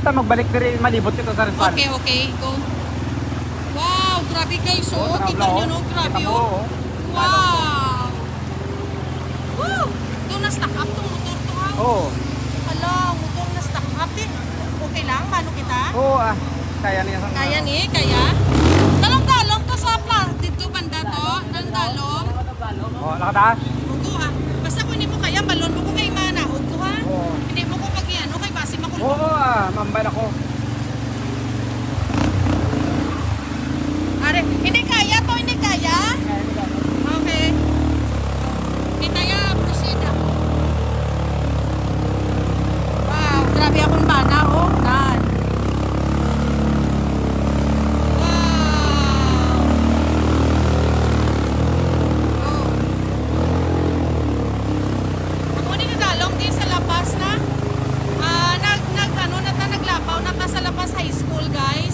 ta magbalik diri malibot ito sa Rizal. Okay, okay, go. Wow, grabe guys, oh. Kita nyo, no? Grabe, Kita oh. mo, Wow. Woo! Doon na stack up tong motor to, ha? Oo. Hala, motor na stack up, eh. Okay lang, paano kita? Oo, kaya niya sa... Kaya ni, kaya? Dalong-dalong to sa dito banda to. Dalong-dalong. Oo, nakataas? Ugo, ha? Basta kung hindi mo kaya, balon mo ko kay mana. Ugo, ha? Oo. Hindi mo ko pag yan, okay? Basi makulong. Oo, mambay ako. Are, hindi kaya to, hindi kaya? Okay. Hindi kaya, proceed, ha? Wow, grabe akong bana, oh. Nan. Wow. Oh. Ako ni nagalong din sa Lapas na. Naglapaw na ta sa Lapas High School, guys.